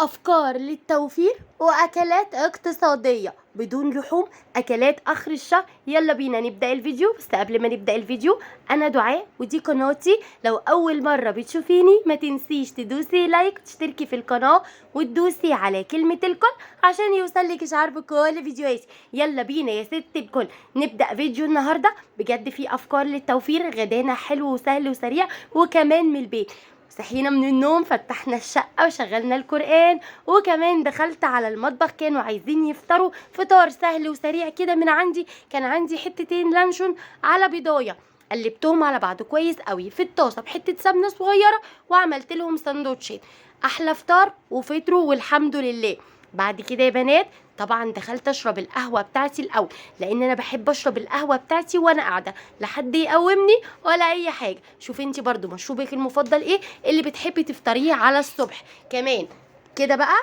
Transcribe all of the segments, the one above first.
أفكار للتوفير وأكلات اقتصادية بدون لحوم، أكلات آخر الشهر. يلا بينا نبدأ الفيديو. بس قبل ما نبدأ الفيديو، أنا دعاء ودي قناتي. لو أول مرة بتشوفيني ما تنسيش تدوسي لايك، تشتركي في القناة وتدوسي على كلمة الكل عشان يوصلك إشعار بكل فيديوهاتي. يلا بينا يا ست الكل نبدأ فيديو النهاردة. بجد في أفكار للتوفير، غدانا حلو وسهل وسريع وكمان من البيت. صحينا من النوم، فتحنا الشقة وشغلنا القرآن، وكمان دخلت على المطبخ كانوا عايزين يفطروا فطار سهل وسريع كده من عندي. كان عندي حتتين لانشون على بيضاية، قلبتهم على بعض كويس قوي في الطاسة بحتة سمنة صغيرة وعملت لهم سندوتشات. أحلى فطار وفطروا والحمد لله. بعد كده يا بنات طبعا دخلت اشرب القهوه بتاعتي الاول، لان انا بحب اشرب القهوه بتاعتي وانا قاعده، لا حد يقومني ولا اي حاجه. شوفي انت برضو مشروبك المفضل ايه اللي بتحبي تفطريه على الصبح كمان. كده بقى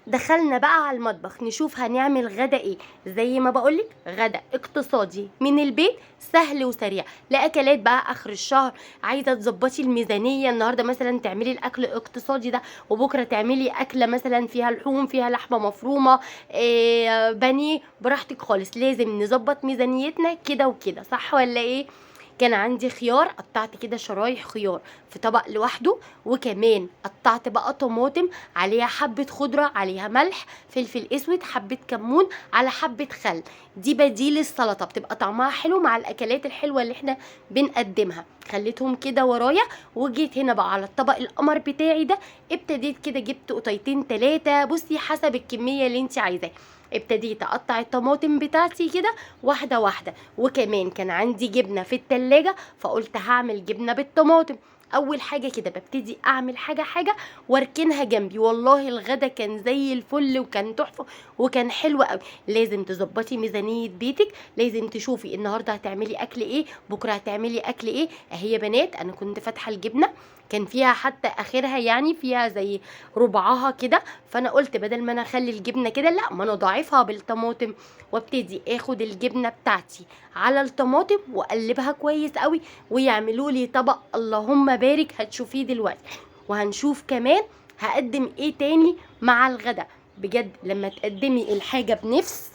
دخلنا بقى على المطبخ نشوف هنعمل غدا ايه. زي ما بقولك غدا اقتصادي من البيت، سهل وسريع، لا اكلات بقى اخر الشهر. عايزه تظبطي الميزانيه النهارده مثلا تعملي الاكل الاقتصادي ده، وبكره تعملي اكله مثلا فيها لحوم، فيها لحمه مفرومه، بانيه، براحتك خالص. لازم نظبط ميزانيتنا كده وكده، صح ولا ايه؟ كان عندي خيار، قطعت كده شرايح خيار في طبق لوحده، وكمان قطعت بقى طماطم عليها حبة خضرة، عليها ملح، فلفل اسود، حبة كمون، على حبة خل. دي بديل السلطة، بتبقى طعمها حلو مع الاكلات الحلوة اللي احنا بنقدمها. خليتهم كده ورايا، وجيت هنا بقى على الطبق القمر بتاعي ده. ابتديت كده جبت قطيتين تلاتة، بصي حسب الكمية اللي انت عايزاها. ابتديت اقطع الطماطم بتاعتي كده واحدة واحدة. وكمان كان عندي جبنة في التلاجة، فقلت هعمل جبنة بالطماطم. اول حاجه كده ببتدي اعمل حاجه حاجه واركنها جنبي. والله الغدا كان زي الفل وكان تحفه وكان حلو قوي. لازم تظبطي ميزانيه بيتك، لازم تشوفي النهارده هتعملي اكل ايه، بكره هتعملي اكل ايه. اهي يا بنات انا كنت فاتحه الجبنه، كان فيها حتى اخرها يعني فيها زي ربعها كده. فانا قلت بدل ما انا اخلي الجبنه كده، لا ما انا اضاعفها بالطماطم. وابتدي اخد الجبنه بتاعتي على الطماطم واقلبها كويس قوي، ويعملوا لي طبق اللهم بارك هتشوفيه دلوقتي. وهنشوف كمان هقدم ايه تاني مع الغدا. بجد لما تقدمي الحاجه بنفس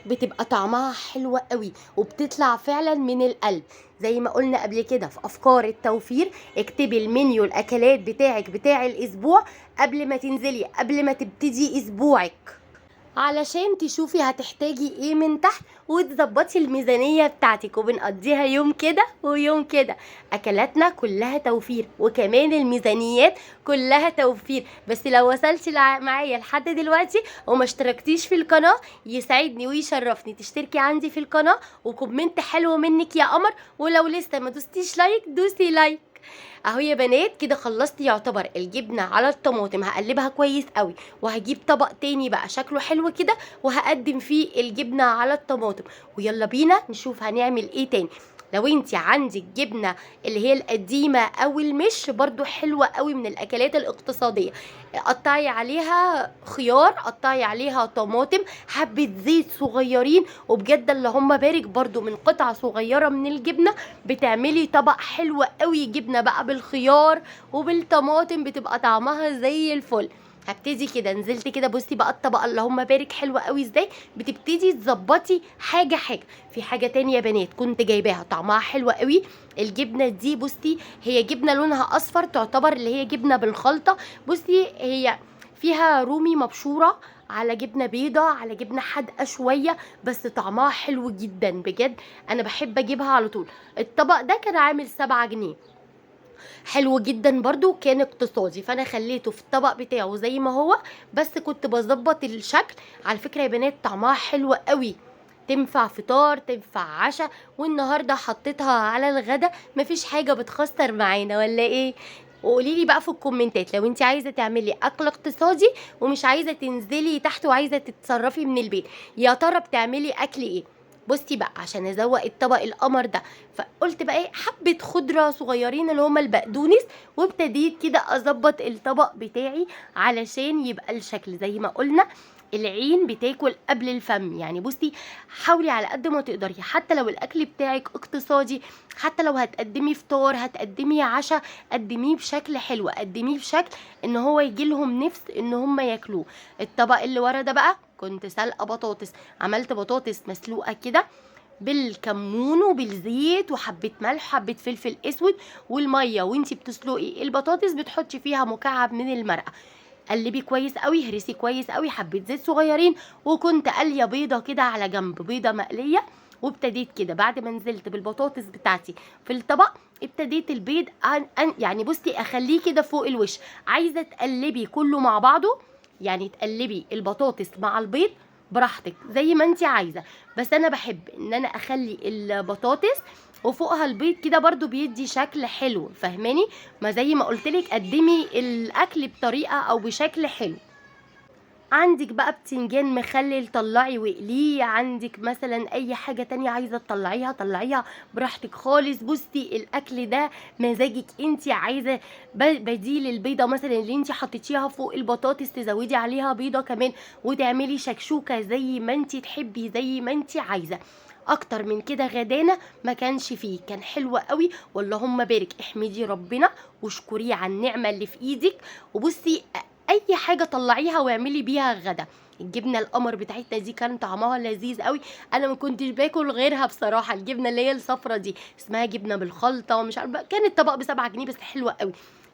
بتبقى طعمها حلوة قوي وبتطلع فعلا من القلب. زي ما قلنا قبل كده في افكار التوفير، اكتبي المنيو الاكلات بتاعك بتاع الاسبوع قبل ما تنزلي، قبل ما تبتدي اسبوعك، علشان تشوفي هتحتاجي ايه من تحت وتظبطي الميزانية بتاعتك. وبنقضيها يوم كده ويوم كده. اكلاتنا كلها توفير، وكمان الميزانيات كلها توفير. بس لو وصلتي معايا لحد دلوقتي وما اشتركتيش في القناة، يسعدني ويشرفني تشتركي عندي في القناة وكومنت حلو منك يا قمر. ولو لسه ما دوستيش لايك دوسي لايك. اهو يا بنات كده خلصت يعتبر الجبنه على الطماطم. هقلبها كويس قوي، وهجيب طبق تاني بقى شكله حلو كده وهقدم فيه الجبنه على الطماطم. ويلا بينا نشوف هنعمل ايه تاني. لو انت عندك جبنه اللي هي القديمه او المش، برضو حلوه قوي من الاكلات الاقتصاديه. قطعي عليها خيار، قطعي عليها طماطم، حبه زيت صغيرين، وبجد اللهم بارك برضو من قطعه صغيره من الجبنه بتعملي طبق حلو قوي. جبنه بقى بالخيار وبالطماطم بتبقى طعمها زي الفل. هبتدي كده نزلت كده، بصي بقى الطبق اللهم بارك حلوه قوي ازاي. بتبتدي تظبطي حاجه حاجه. في حاجه تانية يا بنات كنت جايباها طعمها حلو قوي. الجبنه دي بصي هي جبنه لونها اصفر، تعتبر اللي هي جبنه بالخلطه. بصي هي فيها رومي مبشوره على جبنه بيضه على جبنه حادقه شويه، بس طعمها حلو جدا بجد. انا بحب اجيبها على طول. الطبق ده كان عامل 7 جنيه، حلو جدا برضو، كان اقتصادي. فانا خليته في الطبق بتاعه زي ما هو، بس كنت بظبط الشكل. على فكرة يا بنات طعمها حلو قوي، تنفع فطار تنفع عشاء. والنهارده حطيتها على الغدا، مفيش حاجة بتخسر معانا ولا ايه؟ وقولي لي بقى في الكومنتات لو انت عايزه تعملي اكل اقتصادي ومش عايزه تنزلي تحت وعايزه تتصرفي من البيت، يا ترى بتعملي اكل ايه؟ بصي بقى عشان ازوق الطبق القمر ده، فقلت بقى ايه حبه خضره صغيرين اللي هما البقدونس. وابتديت كده اظبط الطبق بتاعي علشان يبقى الشكل زي ما قلنا العين بتاكل قبل الفم. يعني بصي حاولي على قد ما تقدري، حتى لو الاكل بتاعك اقتصادي، حتى لو هتقدمي فطار هتقدمي عشاء، قدميه بشكل حلو، قدميه بشكل ان هو يجي لهم نفس ان هم ياكلوه. الطبق اللي ورا ده بقى كنت سلقه بطاطس، عملت بطاطس مسلوقه كده بالكمون وبالزيت وحبه ملح وحبه فلفل اسود والميه، وانتي بتسلقي البطاطس بتحطي فيها مكعب من المرقه، قلبي كويس قوي، هرسي كويس قوي، حبه زيت صغيرين، وكنت قاليه بيضه كده على جنب، بيضه مقليه. وابتديت كده بعد ما نزلت بالبطاطس بتاعتي في الطبق، ابتديت البيض يعني بصي اخليه كده فوق الوش. عايزه تقلبي كله مع بعضه، يعني تقلبي البطاطس مع البيض براحتك زي ما انت عايزه، بس انا بحب ان انا اخلي البطاطس وفوقها البيض كده برضو بيدي شكل حلو، فاهماني؟ ما زي ما قلتلك قدمي الاكل بطريقه او بشكل حلو. عندك بقى بتنجان مخلل طلعي واقليه، عندك مثلا اي حاجه تانية عايزه تطلعيها طلعيها براحتك خالص. بصي الاكل ده مزاجك انت، عايزه بديل البيضه مثلا اللي انت حطيتيها فوق البطاطس تزودي عليها بيضه كمان وتعملي شكشوكه زي ما انت تحبي زي ما انت عايزه. اكتر من كده غدانا ما كانش فيه، كان حلو قوي واللهم بارك. احمدي ربنا واشكريه على النعمه اللي في ايدك. وبصي اي حاجه طلعيها واعملي بيها غدا. الجبنه القمر بتاعتنا دي كان طعمها لذيذ قوي، انا ما كنتش باكل غيرها بصراحه. الجبنه اللي هي الصفرة دي اسمها جبنه بالخلطه ومش عارفه، كان الطبق ب7 جنيه بس حلوه قوي.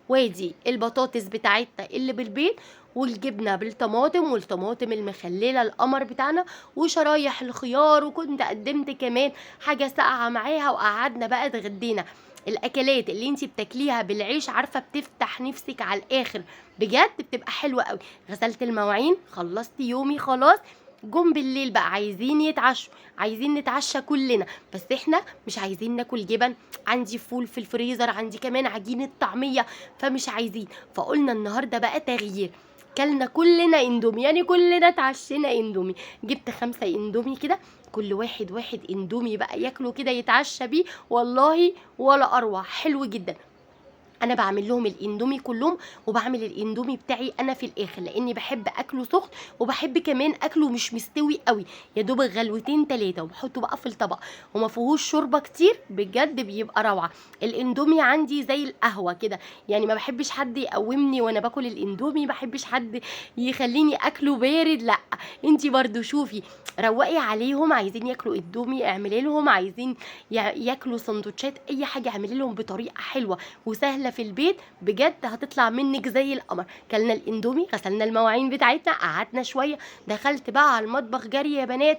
وادي البطاطس بتاعتنا اللي بالبيض، والجبنه بالطماطم والطماطم المخلله القمر بتاعنا، وشرايح الخيار، وكنت قدمت كمان حاجه ساقعه معاها، وقعدنا بقى اتغدينا. الاكلات اللي انتي بتاكليها بالعيش عارفه بتفتح نفسك على الاخر، بجد بتبقى حلوه قوي. غسلت المواعين، خلصت يومي خلاص، جم بالليل بقى عايزين يتعشوا، عايزين نتعشى كلنا، بس احنا مش عايزين ناكل جبن، عندي فول في الفريزر، عندي كمان عجينه طعميه، فمش عايزين. فقلنا النهارده بقى تغيير، كلنا كلنا اندومي، يعني كلنا اتعشينا اندومي. جبت 5 اندومي كده، كل واحد واحد اندومي بقى ياكلوا كده يتعشى بيه، والله ولا اروع، حلو جدا. انا بعمل لهم الاندومي كلهم، وبعمل الاندومي بتاعي انا في الاخر لاني بحب اكله سخن، وبحب كمان اكله مش مستوي قوي، يا دوب غلوتين 3، وبحطه بقى في الطبق وما فيهوش شوربه كتير، بجد بيبقى روعه. الاندومي عندي زي القهوه كده، يعني ما بحبش حد يقومني وانا باكل الاندومي، ما بحبش حد يخليني اكله بارد، لا. انتي برضو شوفي، روقي عليهم، عايزين ياكلوا اندومي اعملي لهم، عايزين ياكلوا سندوتشات، اي حاجه اعملي لهم بطريقه حلوه وسهله في البيت، بجد هتطلع منك زي القمر. كلنا الاندومي، غسلنا المواعين بتاعتنا، قعدنا شويه، دخلت بقى على المطبخ جري يا بنات،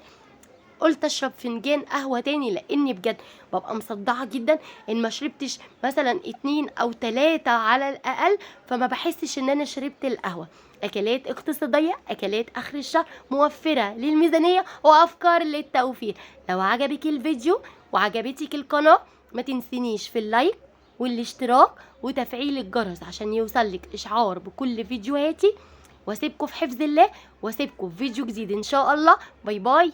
قلت اشرب فنجان قهوه تاني، لاني بجد ببقى مصدعه جدا ان ما شربتش مثلا 2 أو 3 على الاقل، فما بحسش ان انا شربت القهوه. اكلات اقتصاديه، اكلات اخر الشهر، موفره للميزانيه وافكار للتوفير. لو عجبك الفيديو وعجبتك القناه، ما تنسينيش في اللايك والاشتراك وتفعيل الجرس عشان يوصلك اشعار بكل فيديوهاتي. واسيبكم في حفظ الله، واسيبكم في فيديو جديد ان شاء الله. باي باي.